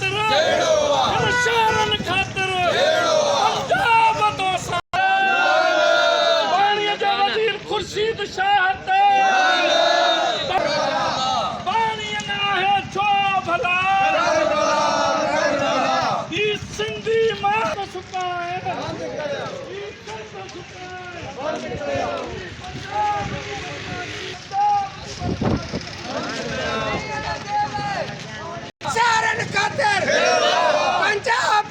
खातिर शहरन खातिर पंजाब तो पानी जो वजीर खुर्शीद शाह पानी ना है छो भला सिंधी मां तो सुकाए